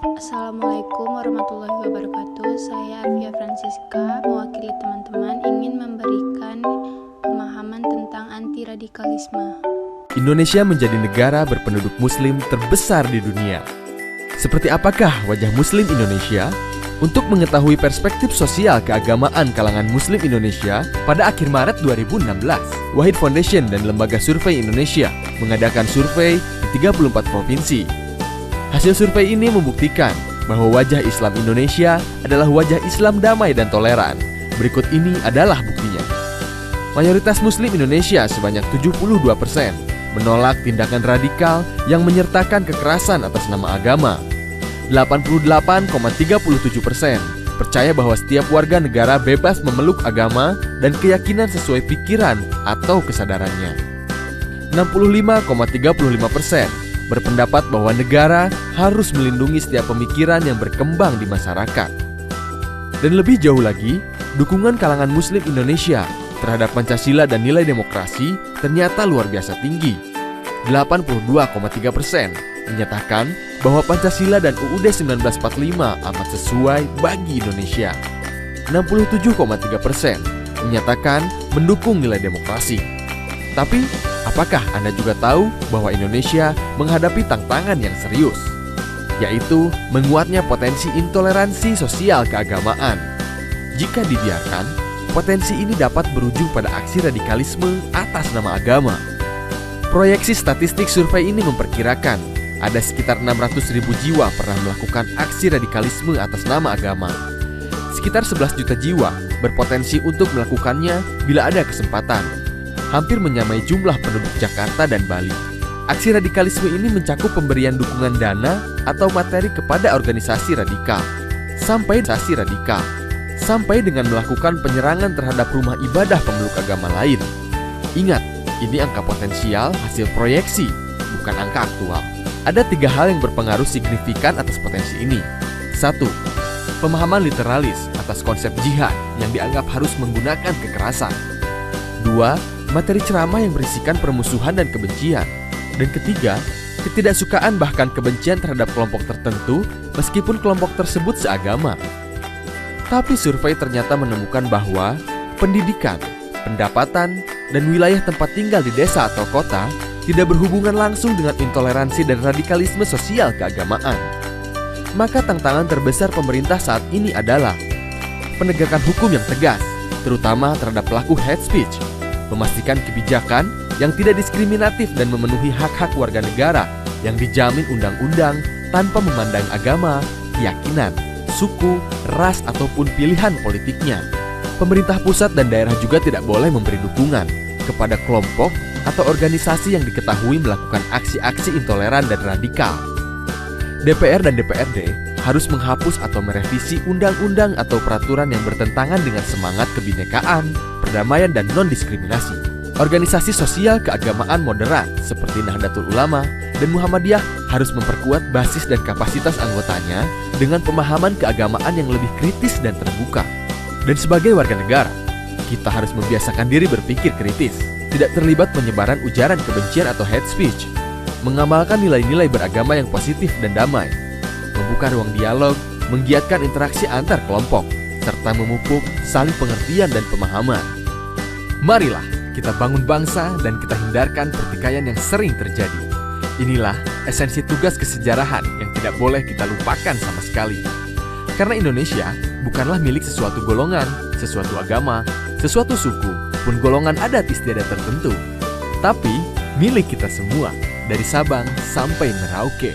Assalamualaikum warahmatullahi wabarakatuh. Saya Arvia Francisca, mewakili teman-teman ingin memberikan pemahaman tentang anti-radikalisme. Indonesia menjadi negara berpenduduk muslim terbesar di dunia. Seperti apakah wajah muslim Indonesia? Untuk mengetahui perspektif sosial keagamaan kalangan muslim Indonesia, pada akhir Maret 2016, Wahid Foundation dan Lembaga Survei Indonesia mengadakan survei di 34 provinsi. Hasil survei ini membuktikan bahwa wajah Islam Indonesia adalah wajah Islam damai dan toleran. Berikut ini adalah buktinya. Mayoritas muslim Indonesia sebanyak 72% menolak tindakan radikal yang menyertakan kekerasan atas nama agama. 88,37% percaya bahwa setiap warga negara bebas memeluk agama dan keyakinan sesuai pikiran atau kesadarannya. 65,35% berpendapat bahwa negara harus melindungi setiap pemikiran yang berkembang di masyarakat. Dan lebih jauh lagi, dukungan kalangan muslim Indonesia terhadap Pancasila dan nilai demokrasi ternyata luar biasa tinggi. 82,3% menyatakan bahwa Pancasila dan UUD 1945 amat sesuai bagi Indonesia. 67,3% menyatakan mendukung nilai demokrasi. Tapi, apakah Anda juga tahu bahwa Indonesia menghadapi tantangan yang serius, yaitu menguatnya potensi intoleransi sosial keagamaan? Jika dibiarkan, potensi ini dapat berujung pada aksi radikalisme atas nama agama. Proyeksi statistik survei ini memperkirakan ada sekitar 600.000 jiwa pernah melakukan aksi radikalisme atas nama agama. Sekitar 11 juta jiwa berpotensi untuk melakukannya bila ada kesempatan. Hampir menyamai jumlah penduduk Jakarta dan Bali. Aksi radikalisme ini mencakup pemberian dukungan dana atau materi kepada organisasi radikal, sampai dengan melakukan penyerangan terhadap rumah ibadah pemeluk agama lain. Ingat, ini angka potensial hasil proyeksi, bukan angka aktual. Ada 3 hal yang berpengaruh signifikan atas potensi ini. 1. Pemahaman literalis atas konsep jihad yang dianggap harus menggunakan kekerasan. 2. Materi ceramah yang berisikan permusuhan dan kebencian. Dan ketiga, ketidaksukaan bahkan kebencian terhadap kelompok tertentu meskipun kelompok tersebut seagama. Tapi survei ternyata menemukan bahwa pendidikan, pendapatan, dan wilayah tempat tinggal di desa atau kota tidak berhubungan langsung dengan intoleransi dan radikalisme sosial keagamaan. Maka tantangan terbesar pemerintah saat ini adalah penegakan hukum yang tegas, terutama terhadap pelaku hate speech, memastikan kebijakan yang tidak diskriminatif dan memenuhi hak-hak warga negara yang dijamin undang-undang tanpa memandang agama, keyakinan, suku, ras, ataupun pilihan politiknya. Pemerintah pusat dan daerah juga tidak boleh memberi dukungan kepada kelompok atau organisasi yang diketahui melakukan aksi-aksi intoleran dan radikal. DPR dan DPRD harus menghapus atau merevisi undang-undang atau peraturan yang bertentangan dengan semangat kebinekaan, perdamaian, dan non-diskriminasi. Organisasi sosial keagamaan moderat seperti Nahdlatul Ulama dan Muhammadiyah harus memperkuat basis dan kapasitas anggotanya dengan pemahaman keagamaan yang lebih kritis dan terbuka. Dan sebagai warga negara, kita harus membiasakan diri berpikir kritis, tidak terlibat penyebaran ujaran kebencian atau hate speech, mengamalkan nilai-nilai beragama yang positif dan damai, membuka ruang dialog, menggiatkan interaksi antar kelompok, serta memupuk saling pengertian dan pemahaman. Marilah kita bangun bangsa dan kita hindarkan pertikaian yang sering terjadi. Inilah esensi tugas kesejarahan yang tidak boleh kita lupakan sama sekali. Karena Indonesia bukanlah milik sesuatu golongan, sesuatu agama, sesuatu suku, pun golongan adat istiadat tertentu. Tapi milik kita semua, dari Sabang sampai Merauke.